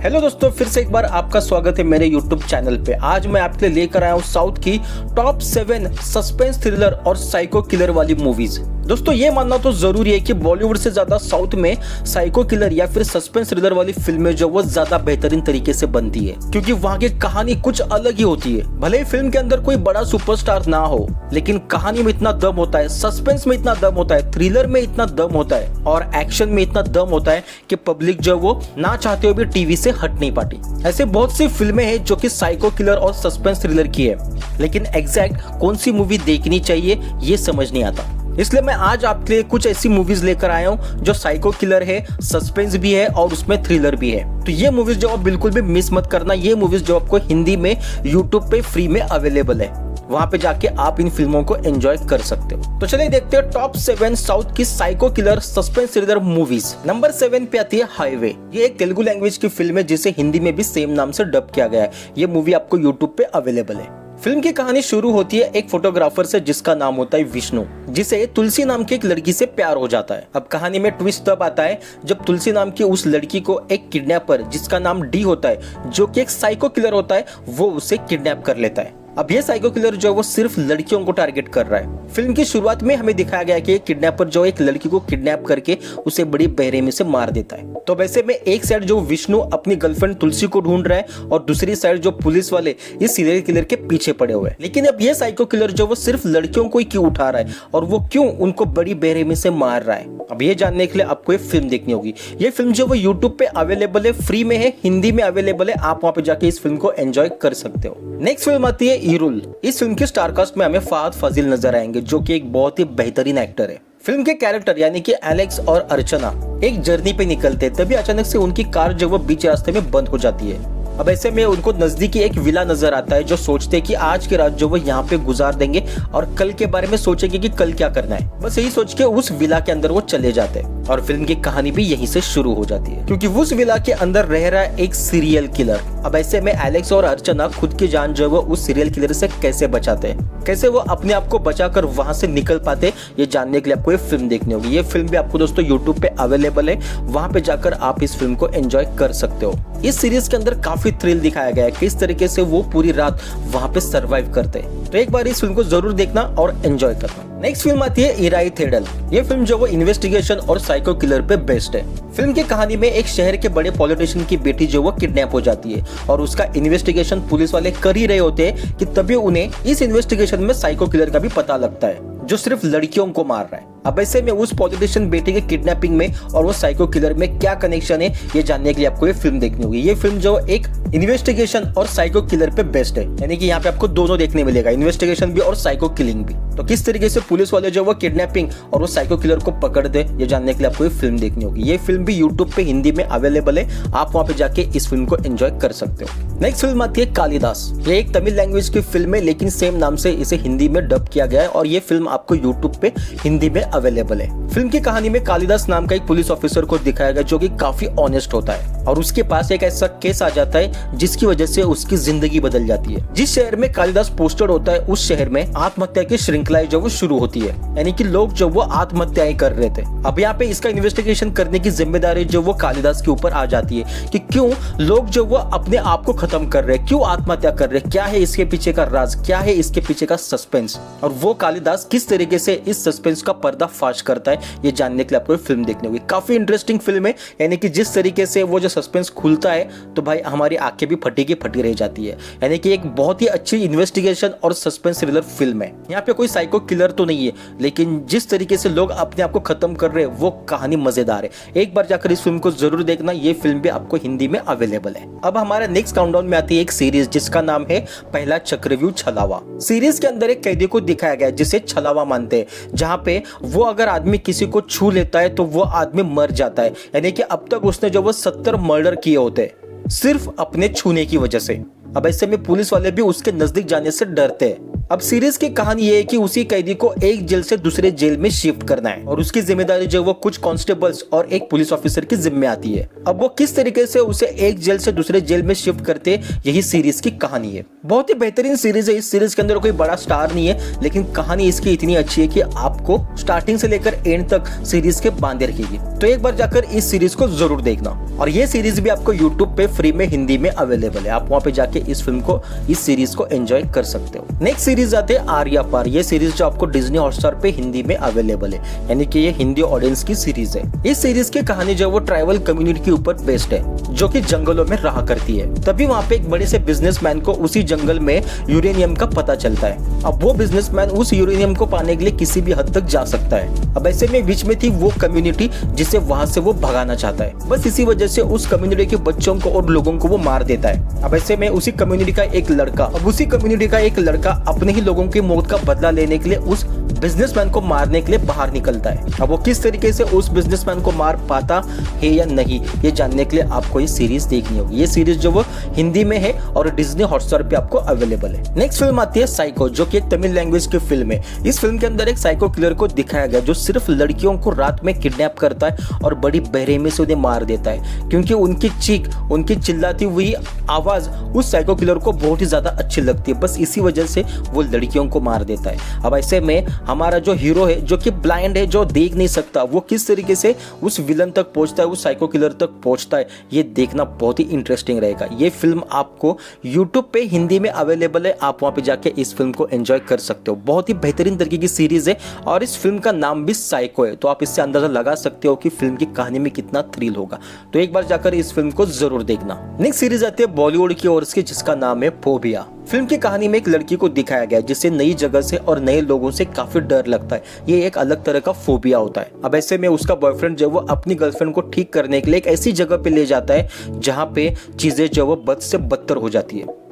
Hello दोस्तों, फिर से एक बार आपका स्वागत है मेरे YouTube चैनल पे। आज मैं आपके लिए लेकर आया हूँ साउथ की टॉप 7 सस्पेंस थ्रिलर और साइको किलर वाली मूवीज। दोस्तों ये मानना तो जरूरी है कि बॉलीवुड से ज्यादा साउथ में साइको किलर या फिर सस्पेंस थ्रिलर वाली फिल्में जो वो ज्यादा बेहतरीन तरीके से बनती है, क्योंकि वहाँ की कहानी कुछ अलग ही होती है। भले ही फिल्म के अंदर कोई बड़ा सुपरस्टार ना हो, लेकिन कहानी में इतना दम होता है, सस्पेंस में इतना दम होता है, थ्रिलर में इतना दम होता है और एक्शन में इतना दम होता है कि पब्लिक जो वो ना चाहते हुए भी टीवी से हट नहीं पाती। ऐसे बहुत सी फिल्में हैं जो कि साइको किलर और सस्पेंस थ्रिलर की है, लेकिन एग्जैक्ट कौन सी मूवी देखनी चाहिए ये समझ नहीं आता। इसलिए मैं आज आपके लिए कुछ ऐसी मूवीज लेकर आया हूँ जो साइको किलर है, सस्पेंस भी है और उसमें थ्रिलर भी है। तो ये मूवीज जो आप बिल्कुल भी मिस मत करना। ये मूवीज जो आपको हिंदी में यूट्यूब पे फ्री में अवेलेबल है, वहां पे जाके आप इन फिल्मों को एंजॉय कर सकते हो। तो चलिए देखते हैं टॉप 7 साउथ की psycho killer suspense thriller movies. Number 7 पे आती है हाईवे। ये एक तेलुगु लैंग्वेज की फिल्म है जिसे हिंदी में भी सेम नाम से डब किया गया है। ये मूवी आपको यूट्यूब पे अवेलेबल है। फिल्म की कहानी शुरू होती है एक फोटोग्राफर से जिसका नाम होता है विष्णु, जिसे तुलसी नाम की एक लड़की से प्यार हो जाता है। अब कहानी में ट्विस्ट तब आता है जब तुलसी नाम की उस लड़की को एक किडनैपर जिसका नाम डी होता है, जो कि एक साइको किलर होता है, वो उसे किडनैप कर लेता है। अब ये साइको किलर जो है वो सिर्फ लड़कियों को टारगेट कर रहा है। फिल्म की शुरुआत में हमें दिखाया गया कि किडनैपर जो एक लड़की को किडनैप करके उसे बड़ी बेरहमी से मार देता है। तो वैसे में एक साइड जो विष्णु अपनी गर्लफ्रेंड तुलसी को ढूंढ रहा है और दूसरी साइड जो पुलिस वाले इस सीरियल किलर के पीछे पड़े हुए हैं। लेकिन अब ये साइको किलर जो वो सिर्फ लड़कियों को ही क्यों उठा रहा है और वो क्यों उनको बड़ी बेरहमी से मार रहा है, अब ये जानने के लिए आपको ये फिल्म देखनी होगी। ये फिल्म जो वो यूट्यूब पे अवेलेबल है, फ्री में है, हिंदी में अवेलेबल है। आप वहां पे जाके इस फिल्म को एंजॉय कर सकते हो। नेक्स्ट फिल्म आती है ईरुल। इस फिल्म के स्टारकास्ट में हमें फहद फाजिल नजर आएंगे, जो कि एक बहुत ही बेहतरीन एक्टर है। फिल्म के कैरेक्टर यानी कि एलेक्स और अर्चना एक जर्नी पे निकलते, तभी अचानक से उनकी कार जो वो बीच रास्ते में बंद हो जाती है। अब ऐसे में उनको नजदीकी एक विला नजर आता है, जो सोचते हैं कि आज की रात जो वो यहाँ पे गुजार देंगे और कल के बारे में सोचेंगे कि कल क्या करना है। बस यही सोच के उस विला के अंदर वो चले जाते हैं और फिल्म की कहानी भी यहीं से शुरू हो जाती है, क्योंकि उस विला के अंदर रह रहा है एक सीरियल किलर। अब ऐसे में एलेक्स और अर्चना खुद की जान जो वो उस सीरियल किलर से कैसे बचाते हैं, कैसे वो अपने आप को बचाकर वहां से निकल पाते, ये जानने के लिए आपको ये फिल्म देखनी होगी। ये फिल्म भी आपको दोस्तों यूट्यूब पे अवेलेबल है, वहां पे जाकर आप इस फिल्म को एंजॉय कर सकते हो। इस सीरीज के अंदर काफी थ्रिल दिखाया गया है, किस तरीके से वो पूरी रात वहां पे सरवाइव करते हैं। तो एक बार इस फिल्म को जरूर देखना और एंजॉय करना। नेक्स्ट फिल्म आती है इराई थेडल। ये फिल्म जो वो इन्वेस्टिगेशन और साइको किलर पे बेस्ड है। फिल्म की कहानी में एक शहर के बड़े पॉलिटिशियन की बेटी जो वो किडनैप हो जाती है और उसका इन्वेस्टिगेशन पुलिस वाले कर ही रहे होते हैं कि तभी उन्हें इस इन्वेस्टिगेशन में साइको किलर का भी पता लगता है, जो सिर्फ लड़कियों को मार रहा है। अब ऐसे में उस पॉलिटिशियन बेटे के किडनैपिंग में और वो साइको किलर में क्या कनेक्शन है, ये जानने के लिए आपको ये फिल्म देखनी होगी। ये फिल्म जो एक इन्वेस्टिगेशन और साइको किलर पे बेस्ड है, यानी कि यहाँ पे आपको दोनों देखने मिलेगा, इन्वेस्टिगेशन भी और साइको किलिंग भी। तो किस तरीके से पुलिस वाले जो वो किडनैपिंग और वो साइको किलर को पकड़ दे, ये जानने के लिए आपको ये फिल्म देखनी होगी। ये फिल्म भी यूट्यूब पे हिंदी में अवेलेबल है, आप वहाँ पे जाके इस फिल्म को एंजॉय कर सकते हो। नेक्स्ट फिल्म आती है कालिदास। ये एक तमिल लैंग्वेज की फिल्म है, लेकिन सेम नाम से इसे हिंदी में डब किया गया है और ये फिल्म आपको यूट्यूब पे हिंदी में अवेलेबल है। फिल्म की कहानी में कालिदास नाम का एक पुलिस ऑफिसर को दिखाया गया, जो कि काफी ऑनेस्ट होता है और उसके पास एक ऐसा केस आ जाता है जिसकी वजह से उसकी जिंदगी बदल जाती है। जिस शहर में कालिदास पोस्टेड होता है, उस शहर में आत्महत्या की श्रृंखलाएं जो वो शुरू होती है, यानी कि लोग जो वो आत्महत्याएं कर रहे थे। अब यहाँ पे इसका इन्वेस्टिगेशन करने की जिम्मेदारी जो वो कालिदास के ऊपर आ जाती है कि क्यों लोग जो वो अपने आप को खत्म कर रहे हैं, क्यों आत्महत्या कर रहे हैं, क्या है इसके पीछे का राज, क्या है इसके पीछे का सस्पेंस, और वो कालिदास किस तरीके से इस सस्पेंस का पर्दाफाश करता है, ये जानने के लिए आपको फिल्म देखनी होगी। काफी इंटरेस्टिंग फिल्म है, यानी कि जिस तरीके से वो जो सस्पेंस खुलता है तो भाई हमारी आंखें भी फटी की फटी रह जाती है। यानी कि एक बहुत ही अच्छी इन्वेस्टिगेशन और सस्पेंस थ्रिलर फिल्म है। यहाँ पे कोई साइको किलर तो नहीं है, लेकिन जिस तरीके से लोग अपने आप को खत्म कर रहे हैं वो कहानी मजेदार है। एक बार जाकर इस फिल्म को जरूर देखना, ये फिल्म भी आपको हिंदी में अवेलेबल है। अब हमारा नेक्स्ट काउंटडाउन में आती है एक सीरीज जिसका नाम है पहला चक्रव्यूह छलावा। सीरीज के अंदर एक कैदी को दिखाया गया जिसे छलावा मानते हैं, जहाँ पे वो अगर आदमी किसी को छू लेता है तो वो आदमी मर जाता है। यानी कि अब तक उसने जो वो 70 मर्डर किए होते सिर्फ अपने छूने की वजह से। अब ऐसे में पुलिस वाले भी उसके नजदीक जाने से डरते हैं। अब सीरीज की कहानी ये है कि उसी कैदी को एक जेल से दूसरे जेल में शिफ्ट करना है और उसकी जिम्मेदारी जो वो कुछ कांस्टेबल्स और एक पुलिस ऑफिसर की जिम्मे आती है। अब वो किस तरीके से उसे एक जेल से दूसरे जेल में शिफ्ट करते, यही सीरीज की कहानी है। बहुत ही बेहतरीन सीरीज है। इस सीरीज के अंदर कोई बड़ा स्टार नहीं है, लेकिन कहानी इसकी इतनी अच्छी है कि आपको स्टार्टिंग से लेकर एंड तक सीरीज के बांधे रखेगी। तो एक बार जाकर इस सीरीज को जरूर देखना। और ये सीरीज भी आपको यूट्यूब पे फ्री में हिंदी में अवेलेबल है। आप वहां पे जाके इस फिल्म को, इस सीरीज को एंजॉय कर सकते हो। नेक्स्ट सीरीज आते हैं आर्या पार। ये सीरीज जो आपको डिज्नी हॉटस्टार पे हिंदी में अवेलेबल है, यानी कि ये हिंदी ऑडियंस की सीरीज है। इस सीरीज की कहानी जो वो ट्राइबल कम्युनिटी के ऊपर बेस्ड है, जो कि जंगलों में रहा करती है। तभी वहाँ पे एक बड़े से बिजनेसमैन को उसी जंगल में यूरेनियम का पता चलता है। अब वो बिजनेसमैन उस यूरेनियम को पाने के लिए किसी भी हद तक जा सकता है। अब ऐसे में बीच में थी वो कम्युनिटी जिसे वहां से वो भगाना चाहता है। बस इसी वजह से उस कम्युनिटी के बच्चों को और लोगों को वो मार देता है। अब ऐसे में उसी कम्युनिटी का एक लड़का अपने ही लोगों की मौत का बदला लेने के लिए उस बिजनेसमैन को मारने के लिए बाहर निकलता है। अब वो किस तरीके से उस बिजनेसमैन को मार पाता है या नहीं, ये जानने के लिए आपको ये सीरीज देखनी होगी। ये सीरीज जो वो हिंदी में है और डिज्नी हॉटस्टार पे आपको अवेलेबल है। नेक्स्ट फिल्म आती है साइको, जो कि एक तमिल लैंग्वेज की फिल्म है। इस फिल्म के अंदर एक साइको किलर को दिखाया गया जो सिर्फ लड़कियों को रात में किडनैप करता है और बड़ी बेरहमी से उन्हें मार देता है, क्योंकि उनकी चिल्लाती हुई आवाज उस साइको किलर को बहुत ही ज्यादा अच्छी लगती है। बस इसी वजह से वो लड़कियों को मार देता है। अब ऐसे में हमारा जो हीरो है, जो कि ब्लाइंड है, जो देख नहीं सकता, वो किस तरीके से उस विलन तक पहुंचता है, उस साइको किलर तक पहुंचता है, ये देखना बहुत ही इंटरेस्टिंग रहेगा। ये फिल्म आपको यूट्यूब पे हिंदी में अवेलेबल है। आप वहां पे जाके इस फिल्म को एंजॉय कर सकते हो। बहुत ही बेहतरीन तरीके की सीरीज है और इस फिल्म का नाम भी साइको है, तो आप इससे अंदाजा लगा सकते हो कि फिल्म की कहानी में कितना थ्रिल होगा। तो एक बार जाकर इस फिल्म को जरूर देखना। नेक्स्ट सीरीज आती है बॉलीवुड की ओर से, जिसका नाम है फोबिया। फिल्म की कहानी में एक लड़की को दिखाया गया जिसे नई जगह से और नए लोगों से काफी डर लगता है। ये एक अलग तरह का फोबिया होता है। अब ऐसे में उसका बॉयफ्रेंड जो वो अपनी गर्लफ्रेंड को ठीक करने के लिए एक ऐसी जगह पे ले जाता है जहाँ पे चीजें जो वो बद से बदतर हो जाती है,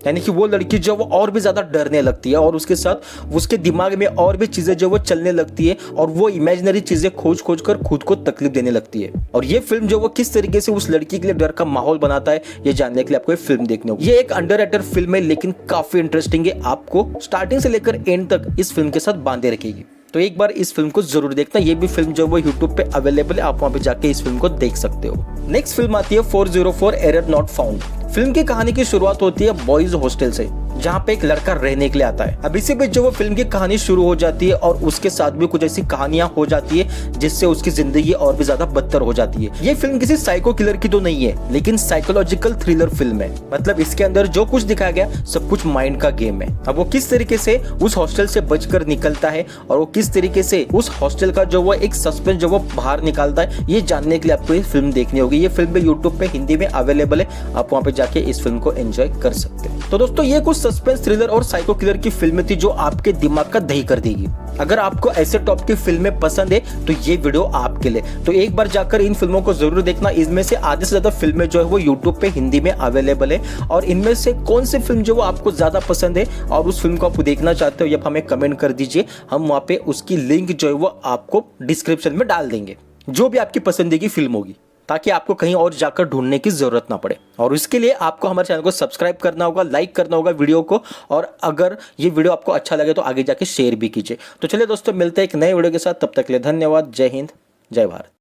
यानी कि वो लड़की जो वो और भी ज्यादा डरने लगती है और उसके साथ उसके दिमाग में और भी चीजें जो वो चलने लगती है और वो इमेजिनरी चीजें खोज कर खुद को तकलीफ देने लगती है। और ये फिल्म जो वो किस तरीके से उस लड़की के लिए डर का माहौल बनाता है, ये जानने के लिए आपको ये फिल्म देखनी होगी। ये एक अंडररेटेड फिल्म है, लेकिन काफी इंटरेस्टिंग है। आपको स्टार्टिंग से लेकर एंड तक इस फिल्म के साथ बांधे रखेगी। तो एक बार इस फिल्म को जरूर देखना। ये भी फिल्म जो वो यूट्यूब पे अवेलेबल है, आप वहां पे जाके इस फिल्म को देख सकते हो। नेक्स्ट फिल्म आती है 404 एरर नॉट फाउंड। फिल्म की कहानी की शुरुआत होती है बॉयज हॉस्टल से, जहाँ पे एक लड़का रहने के लिए आता है। अब इसी बीच जो वो फिल्म की कहानी शुरू हो जाती है और उसके साथ भी कुछ ऐसी कहानियां हो जाती है जिससे उसकी जिंदगी और भी ज्यादा बदतर हो जाती है। ये फिल्म किसी साइको किलर की तो नहीं है, लेकिन साइकोलॉजिकल थ्रिलर फिल्म है। मतलब इसके अंदर जो कुछ दिखाया गया सब कुछ माइंड का गेम है। अब वो किस तरीके से उस हॉस्टल से बचकर निकलता है और वो किस तरीके से उस हॉस्टल का जो वो एक सस्पेंस जो वो बाहर निकालता है, ये जानने के लिए आपको ये फिल्म देखनी होगी। ये फिल्म भी यूट्यूब पे हिंदी में अवेलेबल है, आप वहाँ पे जाके इस फिल्म को एंजॉय कर सकते हैं। तो दोस्तों ये कुछ सस्पेंस थ्रिलर और साइको किलर की फिल्म थी जो आपके दिमाग का दही कर देगी। अगर आपको ऐसे टॉप की फिल्में पसंद है तो ये वीडियो आपके लिए। तो एक बार जाकर इन फिल्मों को जरूर देखना। इनमें से आधे से ज्यादा फिल्में जो है वो यूट्यूब पे हिंदी में अवेलेबल है, और इनमें से कौन सी फिल्म जो वो आपको ज्यादा पसंद है और उस फिल्म को आप देखना चाहते हो, ये हमें कमेंट कर दीजिए। हम वहां पे उसकी लिंक जो है वो आपको डिस्क्रिप्शन में डाल देंगे, जो भी आपकी पसंदीदा की फिल्म होगी, ताकि आपको कहीं और जाकर ढूंढने की जरूरत ना पड़े। और इसके लिए आपको हमारे चैनल को सब्सक्राइब करना होगा, लाइक करना होगा वीडियो को, और अगर ये वीडियो आपको अच्छा लगे तो आगे जाके शेयर भी कीजिए। तो चलिए दोस्तों, मिलते हैं एक नए वीडियो के साथ। तब तक के लिए धन्यवाद। जय हिंद, जय भारत।